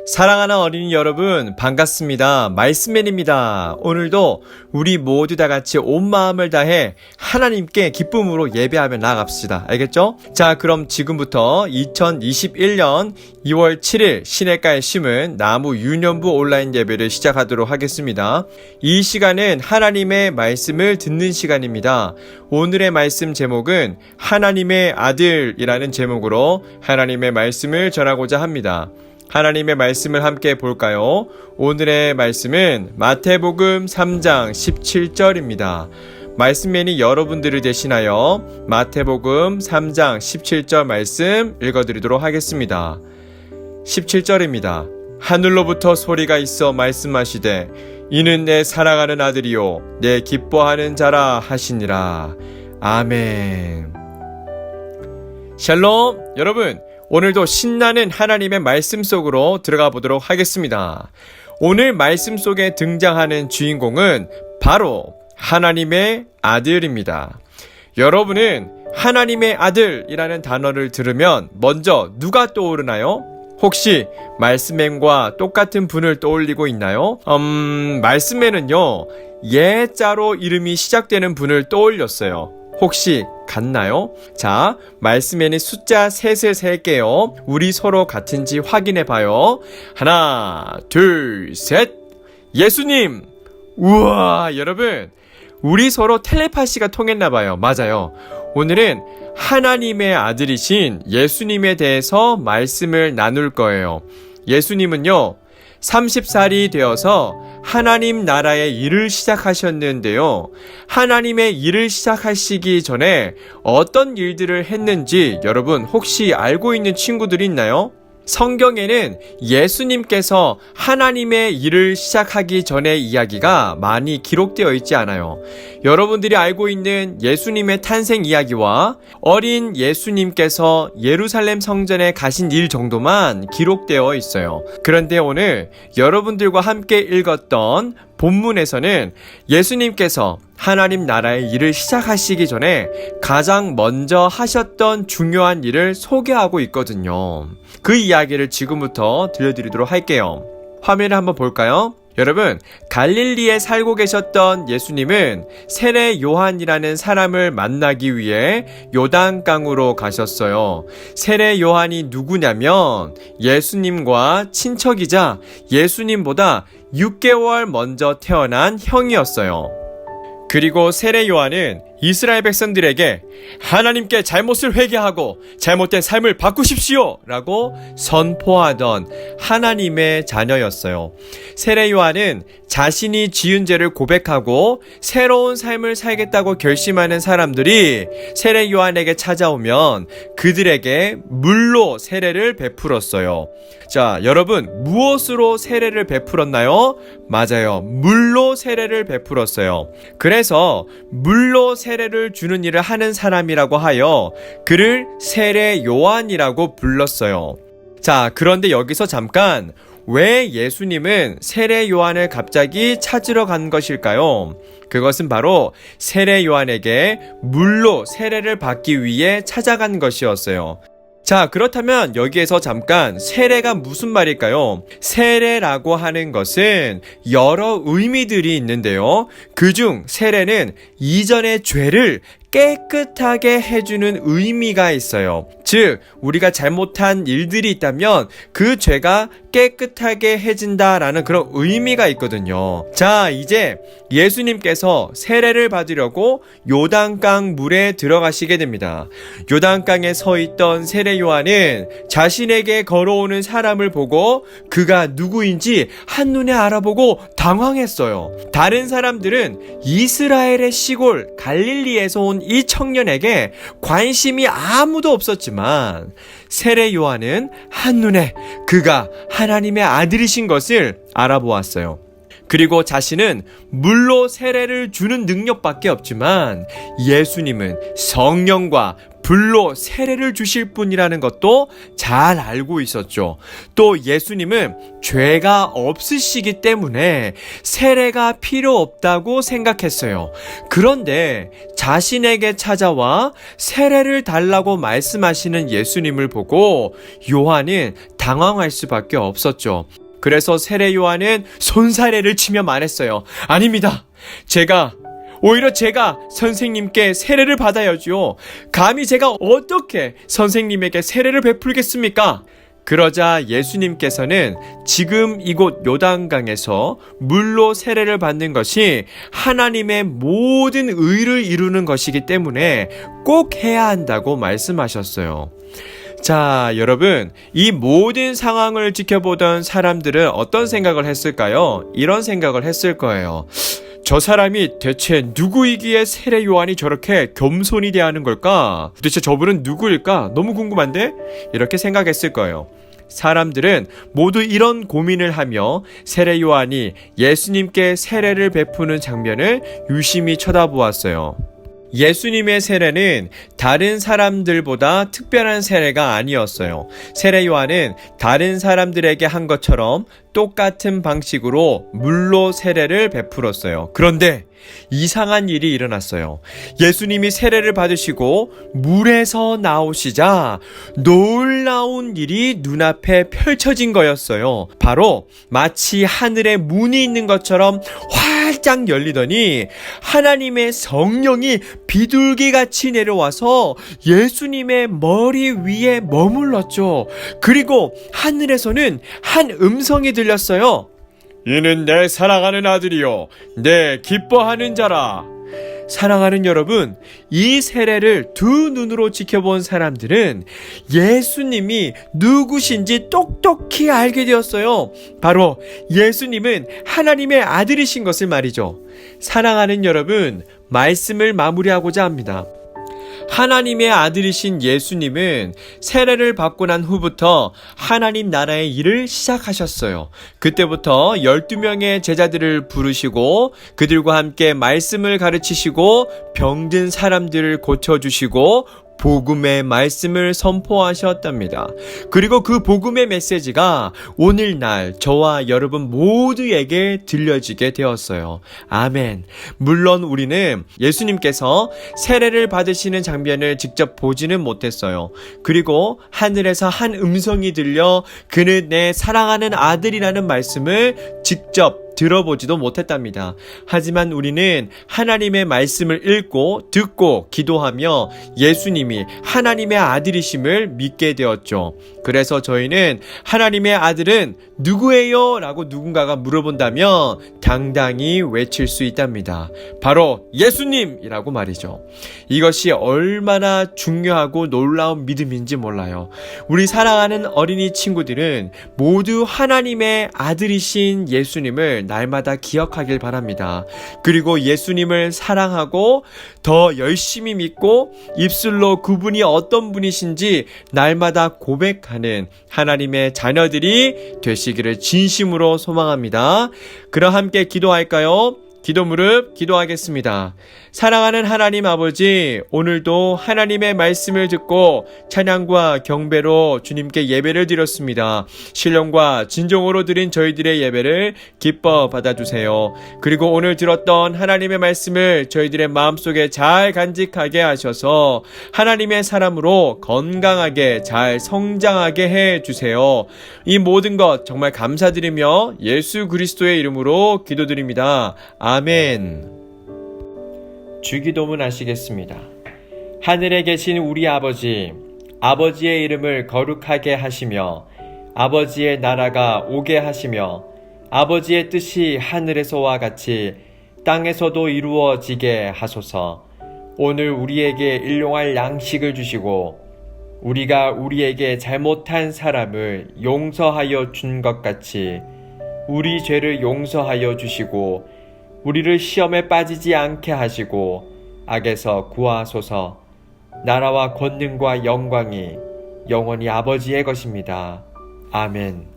사랑하는 어린이 여러분 반갑습니다. 말씀맨입니다. 오늘도 우리 모두 다 같이 온 마음을 다해 하나님께 기쁨으로 예배하며 나아갑시다. 알겠죠? 자, 그럼 지금부터 2021년 2월 7일 시냇가에 심은 나무 유년부 온라인 예배를 시작하도록 하겠습니다. 이 시간은 하나님의 말씀을 듣는 시간입니다. 오늘의 말씀 제목은 하나님의 아들이라는 제목으로 하나님의 말씀을 전하고자 합니다. 하나님의 말씀을 함께 볼까요? 오늘의 말씀은 마태복음 3장 17절입니다. 말씀맨이 여러분들을 대신하여 마태복음 3장 17절 말씀 읽어드리도록 하겠습니다. 17절입니다. 하늘로부터 소리가 있어 말씀하시되 이는 내 사랑하는 아들이요 내 기뻐하는 자라 하시니라. 아멘. 샬롬. 여러분, 오늘도 신나는 하나님의 말씀 속으로 들어가 보도록 하겠습니다. 오늘 말씀 속에 등장하는 주인공은 바로 하나님의 아들입니다. 여러분은 하나님의 아들이라는 단어를 들으면 먼저 누가 떠오르나요? 혹시 말씀맨과 똑같은 분을 떠올리고 있나요? 말씀맨은요, 예자로 이름이 시작되는 분을 떠올렸어요. 혹시 같나요? 자, 말씀에는 숫자 셋을 셀게요. 우리 서로 같은지 확인해봐요. 하나, 둘, 셋. 예수님! 우와, 여러분, 우리 서로 텔레파시가 통했나봐요. 맞아요. 오늘은 하나님의 아들이신 예수님에 대해서 말씀을 나눌 거예요. 예수님은요, 30살이 되어서 하나님 나라의 일을 시작하셨는데요. 하나님의 일을 시작하시기 전에 어떤 일들을 했는지 여러분 혹시 알고 있는 친구들이 있나요? 성경에는 예수님께서 하나님의 일을 시작하기 전의 이야기가 많이 기록되어 있지 않아요. 여러분들이 알고 있는 예수님의 탄생 이야기와 어린 예수님께서 예루살렘 성전에 가신 일 정도만 기록되어 있어요. 그런데 오늘 여러분들과 함께 읽었던 본문에서는 예수님께서 하나님 나라의 일을 시작하시기 전에 가장 먼저 하셨던 중요한 일을 소개하고 있거든요. 그 이야기를 지금부터 들려드리도록 할게요. 화면을 한번 볼까요? 여러분, 갈릴리에 살고 계셨던 예수님은 세례 요한이라는 사람을 만나기 위해 요단강으로 가셨어요. 세례 요한이 누구냐면 예수님과 친척이자 예수님보다 6개월 먼저 태어난 형이었어요. 그리고 세례 요한은 이스라엘 백성들에게 하나님께 잘못을 회개하고 잘못된 삶을 바꾸십시오 라고 선포하던 하나님의 자녀였어요. 세례 요한은 자신이 지은 죄를 고백하고 새로운 삶을 살겠다고 결심하는 사람들이 세례 요한에게 찾아오면 그들에게 물로 세례를 베풀었어요. 자, 여러분, 무엇으로 세례를 베풀었나요? 맞아요. 물로 세례를 베풀었어요. 그래서 물로 세례를 주는 일을 하는 사람이라고 하여 그를 세례 요한이라고 불렀어요. 자, 그런데 여기서 잠깐, 왜 예수님은 세례 요한을 갑자기 찾으러 간 것일까요? 그것은 바로 세례 요한에게 물로 세례를 받기 위해 찾아간 것이었어요. 자, 그렇다면 여기에서 잠깐 세례가 무슨 말일까요? 세례라고 하는 것은 여러 의미들이 있는데요. 그중 세례는 이전의 죄를 깨끗하게 해주는 의미가 있어요. 즉, 우리가 잘못한 일들이 있다면 그 죄가 깨끗하게 해진다라는 그런 의미가 있거든요. 자, 이제 예수님께서 세례를 받으려고 요단강 물에 들어가시게 됩니다. 요단강에 서 있던 세례 요한은 자신에게 걸어오는 사람을 보고 그가 누구인지 한눈에 알아보고 당황했어요. 다른 사람들은 이스라엘의 시골 갈릴리에서 온 이 청년에게 관심이 아무도 없었지만 세례 요한은 한눈에 그가 하나님의 아들이신 것을 알아보았어요. 그리고 자신은 물로 세례를 주는 능력밖에 없지만 예수님은 성령과 불로 세례를 주실 분이라는 것도 잘 알고 있었죠. 또 예수님은 죄가 없으시기 때문에 세례가 필요 없다고 생각했어요. 그런데 자신에게 찾아와 세례를 달라고 말씀하시는 예수님을 보고 요한은 당황할 수밖에 없었죠. 그래서 세례 요한은 손사래를 치며 말했어요. 아닙니다. 오히려 제가 선생님께 세례를 받아야죠. 감히 제가 어떻게 선생님에게 세례를 베풀겠습니까? 그러자 예수님께서는 지금 이곳 요단강에서 물로 세례를 받는 것이 하나님의 모든 의를 이루는 것이기 때문에 꼭 해야 한다고 말씀하셨어요. 자, 여러분, 이 모든 상황을 지켜보던 사람들은 어떤 생각을 했을까요? 이런 생각을 했을 거예요. 저 사람이 대체 누구이기에 세례 요한이 저렇게 겸손히 대하는 걸까? 도대체 저분은 누구일까? 너무 궁금한데? 이렇게 생각했을 거예요. 사람들은 모두 이런 고민을 하며 세례 요한이 예수님께 세례를 베푸는 장면을 유심히 쳐다보았어요. 예수님의 세례는 다른 사람들보다 특별한 세례가 아니었어요. 세례 요한은 다른 사람들에게 한 것처럼 똑같은 방식으로 물로 세례를 베풀었어요. 그런데 이상한 일이 일어났어요. 예수님이 세례를 받으시고 물에서 나오시자 놀라운 일이 눈앞에 펼쳐진 거였어요. 바로 마치 하늘에 문이 있는 것처럼 활짝 열리더니 하나님의 성령이 비둘기같이 내려와서 예수님의 머리 위에 머물렀죠. 그리고 하늘에서는 한 음성이 들렸어요. 이는 내 사랑하는 아들이요 내 기뻐하는 자라. 사랑하는 여러분, 이 세례를 두 눈으로 지켜본 사람들은 예수님이 누구신지 똑똑히 알게 되었어요. 바로 예수님은 하나님의 아들이신 것을 말이죠. 사랑하는 여러분, 말씀을 마무리하고자 합니다. 하나님의 아들이신 예수님은 세례를 받고 난 후부터 하나님 나라의 일을 시작하셨어요. 그때부터 12명의 제자들을 부르시고 그들과 함께 말씀을 가르치시고 병든 사람들을 고쳐주시고 복음의 말씀을 선포하셨답니다. 그리고 그 복음의 메시지가 오늘날 저와 여러분 모두에게 들려지게 되었어요. 아멘. 물론 우리는 예수님께서 세례를 받으시는 장면을 직접 보지는 못했어요. 그리고 하늘에서 한 음성이 들려 그는 내 사랑하는 아들이라는 말씀을 직접 들어보지도 못했답니다. 하지만 우리는 하나님의 말씀을 읽고 듣고 기도하며 예수님이 하나님의 아들이심을 믿게 되었죠. 그래서 저희는 하나님의 아들은 누구예요? 라고 누군가가 물어본다면 당당히 외칠 수 있답니다. 바로 예수님이라고 말이죠. 이것이 얼마나 중요하고 놀라운 믿음인지 몰라요. 우리 사랑하는 어린이 친구들은 모두 하나님의 아들이신 예수님을 날마다 기억하길 바랍니다. 그리고 예수님을 사랑하고 더 열심히 믿고 입술로 그분이 어떤 분이신지 날마다 고백하는 하나님의 자녀들이 되시기를 진심으로 소망합니다. 그럼 함께 기도할까요? 기도 무릎 기도하겠습니다. 사랑하는 하나님 아버지, 오늘도 하나님의 말씀을 듣고 찬양과 경배로 주님께 예배를 드렸습니다. 신령과 진정으로 드린 저희들의 예배를 기뻐 받아주세요. 그리고 오늘 들었던 하나님의 말씀을 저희들의 마음속에 잘 간직하게 하셔서 하나님의 사람으로 건강하게 잘 성장하게 해주세요. 이 모든 것 정말 감사드리며 예수 그리스도의 이름으로 기도드립니다. 아멘. 주기도문 하시겠습니다. 하늘에 계신 우리 아버지, 아버지의 이름을 거룩하게 하시며 아버지의 나라가 오게 하시며 아버지의 뜻이 하늘에서와 같이 땅에서도 이루어지게 하소서. 오늘 우리에게 일용할 양식을 주시고 우리가 우리에게 잘못한 사람을 용서하여 준 것 같이 우리 죄를 용서하여 주시고 우리를 시험에 빠지지 않게 하시고 악에서 구하소서. 나라와 권능과 영광이 영원히 아버지의 것입니다. 아멘.